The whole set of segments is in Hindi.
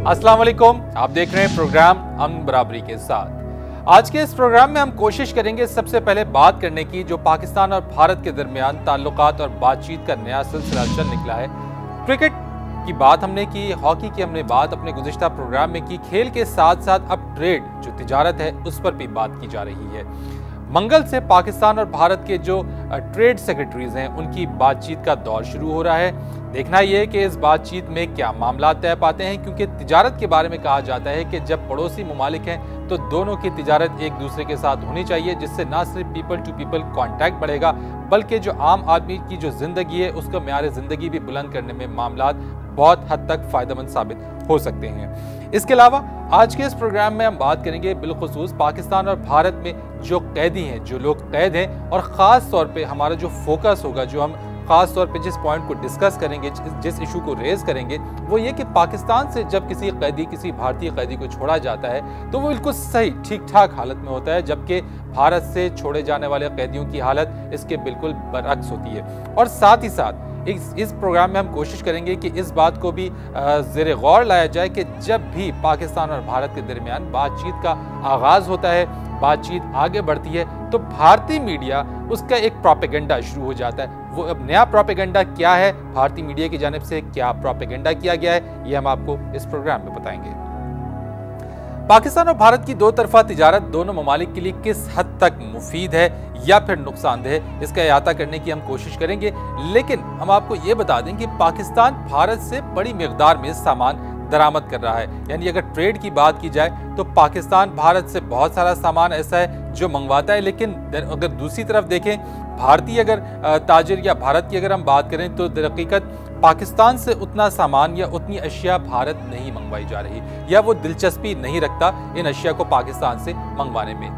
अस्सलाम वालेकुम, आप देख रहे हैं प्रोग्राम अमन बराबरी के साथ। आज के इस प्रोग्राम में हम कोशिश करेंगे सबसे पहले बात करने की जो पाकिस्तान और भारत के दरमियान ताल्लुकात और बातचीत का नया सिलसिला चल निकला है। क्रिकेट की बात हमने की, हॉकी की हमने बात अपने गुज़िश्ता प्रोग्राम में की, खेल के साथ साथ अब ट्रेड जो तिजारत है उस पर भी बात की जा रही है। मंगल से पाकिस्तान और भारत के जो ट्रेड सेक्रेटरीज हैं उनकी बातचीत का दौर शुरू हो रहा है। देखना यह है कि इस बातचीत में क्या मामला तय पाते हैं, क्योंकि तिजारत के बारे में कहा जाता है कि जब पड़ोसी ममालिक हैं तो दोनों की तिजारत एक दूसरे के साथ होनी चाहिए, जिससे ना सिर्फ पीपल टू पीपल कॉन्टैक्ट बढ़ेगा बल्कि जो आम आदमी की जो जिंदगी है उसका मेयार जिंदगी भी बुलंद करने में मामला बहुत हद तक फायदेमंद साबित हो सकते हैं। इसके अलावा आज के इस प्रोग्राम में हम बात करेंगे बिलखुसूस पाकिस्तान और भारत में जो कैदी हैं, जो लोग कैद हैं, और ख़ास तौर पे हमारा जो फोकस होगा, जो हम खास तौर पे जिस पॉइंट को डिस्कस करेंगे, जिस इशू को रेज करेंगे, वो ये कि पाकिस्तान से जब किसी कैदी, किसी भारतीय कैदी को छोड़ा जाता है तो वो बिल्कुल सही ठीक ठाक हालत में होता है, जबकि भारत से छोड़े जाने वाले कैदियों की हालत इसके बिल्कुल बरअक्स होती है। और साथ ही साथ इस प्रोग्राम में हम कोशिश करेंगे कि इस बात को भी ज़ेरे गौर लाया जाए कि जब भी पाकिस्तान और भारत के दरमियान बातचीत का आगाज़ होता है, बातचीत आगे बढ़ती है, तो भारतीय मीडिया उसका एक प्रोपेगेंडा शुरू हो जाता है। वो अब नया प्रोपेगेंडा क्या है, भारतीय मीडिया की जानिब से क्या प्रोपेगेंडा किया गया है, ये हम आपको इस प्रोग्राम में बताएंगे। पाकिस्तान और भारत की दो तरफा तिजारत दोनों ममालिक के लिए किस हद तक मुफीद है या फिर नुकसानदेह, इसका अहाता करने की हम कोशिश करेंगे। लेकिन हम आपको ये बता दें कि पाकिस्तान भारत से बड़ी मिकदार में सामान दरामद कर रहा है। यानी अगर ट्रेड की बात की जाए तो पाकिस्तान भारत से बहुत सारा सामान ऐसा है जो मंगवाता है, लेकिन अगर दूसरी तरफ देखें भारतीय अगर ताजिर या भारत की अगर हम बात करें तो दरअकीकत पाकिस्तान से उतना सामान या उतनी अशिया भारत नहीं मंगवाई जा रही, या वो दिलचस्पी नहीं रखता इन अशिया को पाकिस्तान से मंगवाने में।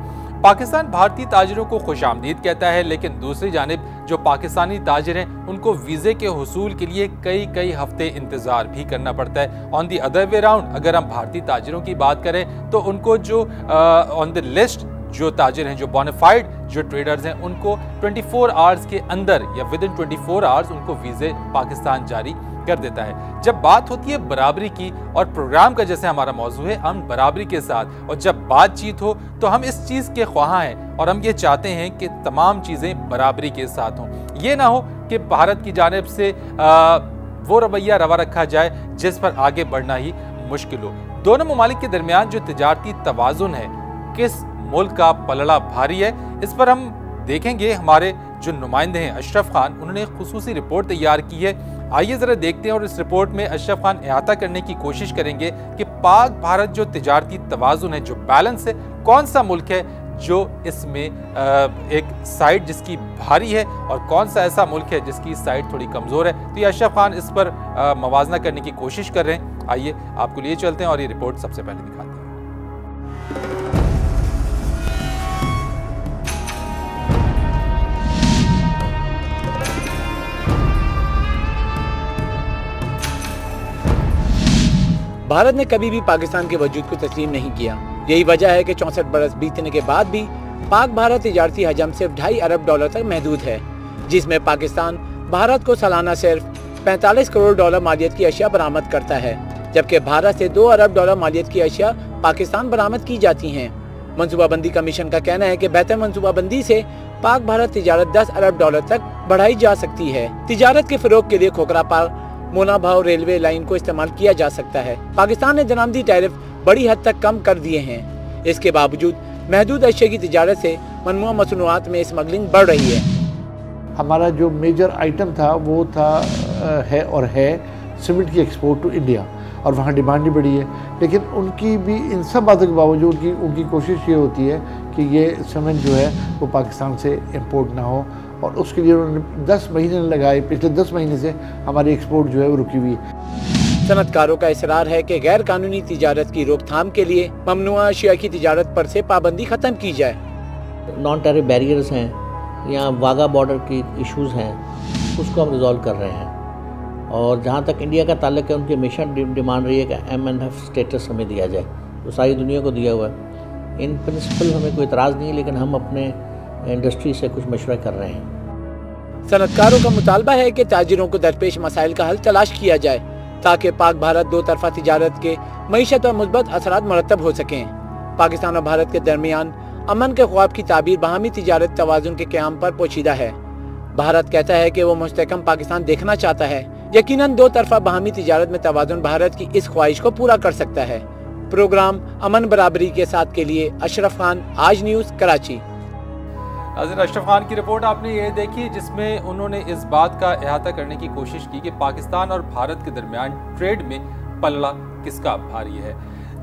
पाकिस्तान भारतीय ताजिरों को खुशामदीद कहता है, लेकिन दूसरी जानिब जो पाकिस्तानी ताजिर हैं उनको वीज़े के हुसूल के लिए कई हफ्ते इंतज़ार भी करना पड़ता है। On the other way round अगर हम भारतीय ताजिरों की बात करें तो उनको जो ऑन द लिस्ट जो ताजिर हैं, जो बोनाफाइड जो ट्रेडर्स हैं, उनको 24 आवर्स के अंदर या विद इन 24 आवर्स उनको वीज़े पाकिस्तान जारी कर देता है। जब बात होती है बराबरी की, और प्रोग्राम का जैसे हमारा मौजू है हम बराबरी के साथ, और जब बातचीत हो तो हम इस चीज़ के ख्वाहां हैं और हम ये चाहते हैं कि तमाम चीज़ें बराबरी के साथ हों। ये ना हो कि भारत की जानिब से वो रवैया रवा रखा जाए जिस पर आगे बढ़ना ही मुश्किल हो। दोनों ममालिक के दरमियान जो तिजारती तवाज़ुन है, किस मुल्क का पलड़ा भारी है, इस पर हम देखेंगे। हमारे जो नुमाइंदे हैं अशरफ खान, उन्होंने एक खुसूसी रिपोर्ट तैयार की है। आइए ज़रा देखते हैं और इस रिपोर्ट में अशरफ खान अहाता करने की कोशिश करेंगे कि पाक भारत जो तिजारती तवाज़ुन है, जो बैलेंस है, कौन सा मुल्क है जो इसमें एक साइड जिसकी भारी है और कौन सा ऐसा मुल्क है जिसकी साइड थोड़ी कमज़ोर है। तो ये अशरफ खान इस पर मवाजना करने की कोशिश कर रहे हैं। आइए आपको लिए चलते हैं और ये रिपोर्ट सबसे पहले दिखाते हैं। भारत ने कभी भी पाकिस्तान के वजूद को तस्लीम नहीं किया। यही वजह है कि 64 बरस बीतने के बाद भी पाक भारत तिजारती हजम सिर्फ $2.5 अरब तक महदूद है, जिसमें पाकिस्तान भारत को सालाना सिर्फ $45 करोड़ मालियत की अशिया बरामद करता है, जबकि भारत से $2 अरब मालियत की अशिया पाकिस्तान बरामद की जाती हैं। मनसूबाबंदी कमीशन का कहना है कि बेहतर मनसूबाबंदी से पाक भारत तिजारत $10 अरब तक बढ़ाई जा सकती है। तिजारत के फरोग के लिए खोखरा पार मोना भाव रेलवे लाइन को इस्तेमाल किया जा सकता है। पाकिस्तान ने दरामदी टैरिफ बड़ी हद तक कम कर दिए हैं। इसके बावजूद महदूद अशिया की तिजारत से ममनुआ मसनूआत में स्मगलिंग बढ़ रही है। हमारा जो मेजर आइटम था वो था है सीमेंट की एक्सपोर्ट टू इंडिया, और वहाँ डिमांड भी बढ़ी है। लेकिन उनकी भी इन सब बातों के बावजूद उनकी कोशिश ये होती है कि ये सीमेंट जो है वो पाकिस्तान से इम्पोर्ट ना हो, और उसके लिए उन्होंने 10 महीने लगाए। पिछले 10 महीने से हमारी एक्सपोर्ट जो है वो रुकी हुई है। सनतकारों का इसरार है कि गैर कानूनी तिजारत की रोकथाम के लिए ममनुआ अशिया की तिजारत पर से पाबंदी ख़त्म की जाए। नॉन टैरिफ बैरियर्स हैं या वाघा बॉर्डर की इश्यूज़ हैं, उसको हम रिजॉल्व कर रहे हैं। और जहाँ तक इंडिया का ताल्लुक है, उनकी हमेशा डिमांड रही है कि MNF स्टेटस हमें दिया जाए, तो सारी दुनिया को दिया हुआ है। इन प्रिंसिपल हमें कोई इतराज़ नहीं है, लेकिन हम अपने इंडस्ट्री से कुछ मशवरा कर रहे हैं। सनतकारों का मुतालबा है कि ताजिरों को दरपेश मसाइल का हल तलाश किया जाए। ताकि पाक भारत दो तरफा तिजारत के मईशत और मुस्बत असरात मरतब हो सकें। पाकिस्तान और भारत के दरमियान अमन के ख्वाब की ताबीर बाहमी तिजारत तवाज़ुन के क़याम पर पोशीदा है। भारत कहता है कि वो मुस्तहकम पाकिस्तान देखना चाहता है। यकीनन दो तरफा बाहमी तिजारत में तवाज़ुन भारत की इस ख्वाहिश को पूरा कर सकता है। प्रोग्राम अमन बराबरी के साथ के लिए अशरफ खान, आज न्यूज़, कराची। अशरफ खान की रिपोर्ट आपने ये देखी, जिसमें उन्होंने इस बात का अहाता करने की कोशिश की कि पाकिस्तान और भारत के दरमियान ट्रेड में पल्ला किसका भारी है।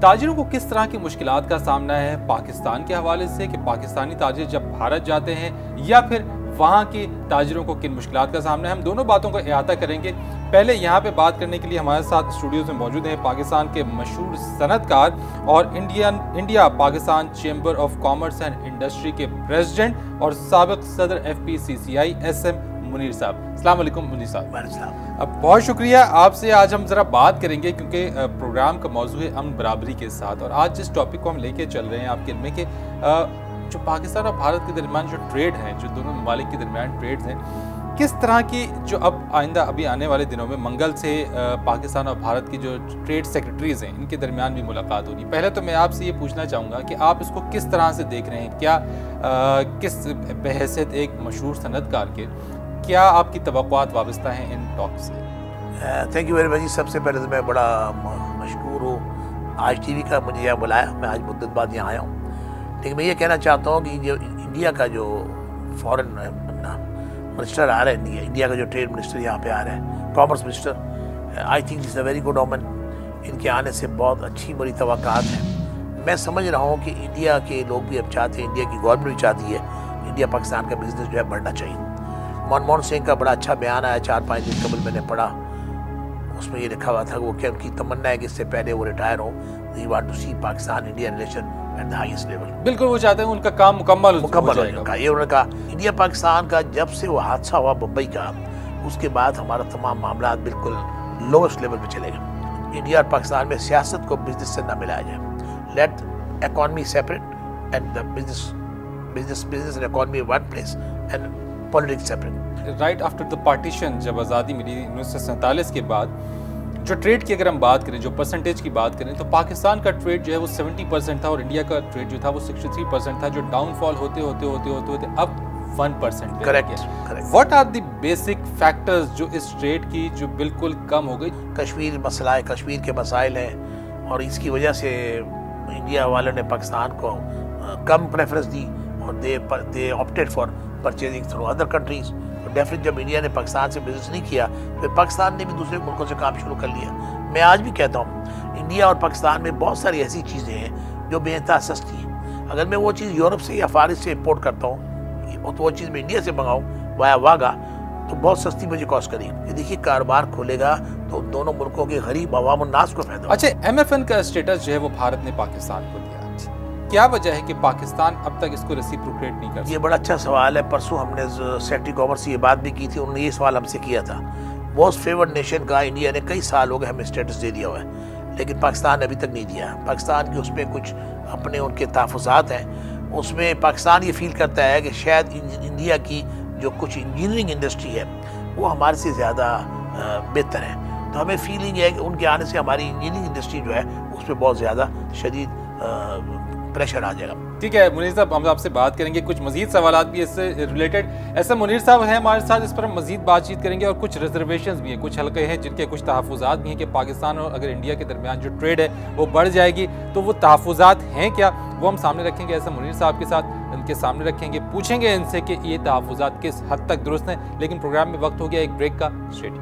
ताजिरों को किस तरह की मुश्किलात का सामना है पाकिस्तान के हवाले से, कि पाकिस्तानी ताजिर जब भारत जाते हैं, या फिर वहाँ के ताजिरों को किन मुश्किलात का सामना है। हम दोनों बातों का अहाता करेंगे। पहले यहाँ पे बात करने के लिए हमारे साथ स्टूडियोज में मौजूद हैं पाकिस्तान के मशहूर सनतकार और India Pakistan chamber of commerce and industry के प्रेसिडेंट और साबिक सदर FPCCI SM मुनीर साहब। अस्सलाम वालेकुम मुनीर साहब। अब बहुत शुक्रिया आपसे। आज हम ज़रा बात करेंगे क्योंकि प्रोग्राम का मौजू है अमन बराबरी के साथ, और आज जिस टॉपिक को हम लेके चल रहे हैं आपके इनमें कि जो पाकिस्तान और भारत के दरमियान जो ट्रेड हैं, जो दोनों ममालिक के दरमियान ट्रेड्स हैं, किस तरह की जो अब आइंदा अभी आने वाले दिनों में मंगल से पाकिस्तान और भारत की जो ट्रेड सेक्रेटरीज हैं इनके दरमियान भी मुलाकात होगी। पहले तो मैं आपसे ये पूछना चाहूँगा कि आप इसको किस तरह से देख रहे हैं, क्या किस बहैसियत एक मशहूर सनतकार के क्या आपकी तवक्कुआत वाबस्ता हैं इन टॉक से? Thank you very much. सबसे पहले तो मैं बड़ा मशकूर हूँ आज TV का मुझे यहाँ बुलाया। मैं आज मुद्दत बाद यहाँ आया हूँ, लेकिन मैं ये कहना चाहता हूँ कि जो इंडिया का जो फॉरेन मिनिस्टर आ रहा है, इंडिया का जो ट्रेड मिनिस्टर यहाँ पे आ रहा है, commerce minister, I think is a very good ओमन। इनके आने से बहुत अच्छी बड़ी तवक्कुआत है। मैं समझ रहा हूँ कि इंडिया के लोग भी अब चाहते हैं, इंडिया की गवर्नमेंट भी चाहती है इंडिया पाकिस्तान का बिजनेस जो है बढ़ना चाहिए। मनमोहन सिंह का बड़ा अच्छा बयान आया 4-5 दिन कबल मैंने पढ़ा। उसमें ये लिखा हुआ था कि वो क्या उनकी तमन्ना है कि इससे पहले वो रिटायर हो, he want to see Pakistan India relation at the highest level. बिल्कुल, वो चाहते हैं उनका काम मुकम्मल हो जाएगा। ये उन्होंने कहा इंडिया पाकिस्तान का जब से वो हादसा हुआ बम्बई का, उसके बाद हमारा तमाम मामला बिल्कुल लोवेस्ट लेवल पे चले गए। इंडिया और पाकिस्तान में सियासत को बिजनेस से न मिलाया जाए। Let economy separate and the business and economy one place and politics separate. Right after the partition, जब आज़ादी मिली 1947 के बाद, जो ट्रेड की अगर हम बात करें, जो परसेंटेज की बात करें, तो पाकिस्तान का ट्रेड जो है वो 70% था और इंडिया का ट्रेड जो था वो 63% था, जो डाउनफॉल होते अब 1% correct. What are the basic factors जो इस ट्रेड की जो बिल्कुल कम हो गई? कश्मीर मसला है, कश्मीर के मसाइल हैं, और इसकी वजह से इंडिया वालों ने पाकिस्तान को कम प्रेफरेंस दी और they opted for purchasing through other countries. तो डेफिनेट जब इंडिया ने पाकिस्तान से बिजनेस नहीं किया, फिर पाकिस्तान ने भी दूसरे मुल्कों से काम शुरू कर लिया। मैं आज भी कहता हूँ इंडिया और पाकिस्तान में बहुत सारी ऐसी चीज़ें हैं जो बेहतर सस्ती हैं। अगर मैं वो चीज़ यूरोप से या फारिस से इम्पोर्ट करता हूँ तो वो चीज़ मैं इंडिया से मंगाऊँ वाया वागा, तो बहुत सस्ती मुझे कॉस्ट करेगी। ये देखिए कारोबार खोलेगा तो दोनों मुल्कों के गरीब अवाम और नास को फायदा। अच्छा, MFN का स्टेटस जो है वो भारत ने पाकिस्तान को दिया, क्या वजह है कि पाकिस्तान अब तक इसको रेसिप्रोकेट नहीं कर? ये बड़ा अच्छा सवाल है। परसों हमने सेक्रेटरी कॉमर्स से ये बात भी की थी, उन्होंने ये सवाल हमसे किया था। मोस्ट फेवर्ड नेशन का इंडिया ने कई साल हो गए हमें स्टेटस दे दिया हुआ है, लेकिन पाकिस्तान ने अभी तक नहीं दिया। पाकिस्तान के उसमें कुछ अपने उनके तहफ़्फ़ुज़ात हैं। उसमें पाकिस्तान ये फील करता है कि शायद इंडिया की जो कुछ इंजीनियरिंग इंडस्ट्री है वो हमारे से ज़्यादा बेहतर है। तो हमें फीलिंग है कि उनके आने से हमारी इंजीनियरिंग इंडस्ट्री जो है उस पर बहुत ज़्यादा शदीद प्रेशर आ जाएगा। ठीक है मुनीर साहब, हम आपसे बात करेंगे कुछ मजीद सवालात भी इससे रिलेटेड। ऐसा मुनीर साहब हैं हमारे साथ, इस पर हम मजीद बातचीत करेंगे। और कुछ रिजर्वेशंस भी हैं, कुछ हल्के हैं जिनके कुछ तहफ़्फ़ुज़ात भी हैं कि पाकिस्तान और अगर इंडिया के दरमियान जो ट्रेड है वो बढ़ जाएगी, तो वो तहफ़्फ़ुज़ात हैं क्या, वो हम सामने रखेंगे। ऐसा मुनीर साहब के साथ उनके सामने रखेंगे, पूछेंगे इनसे कि ये तहफ़्फ़ुज़ात किस हद तक दुरुस्त हैं। लेकिन प्रोग्राम में वक्त हो गया एक ब्रेक का। स्ट्रेट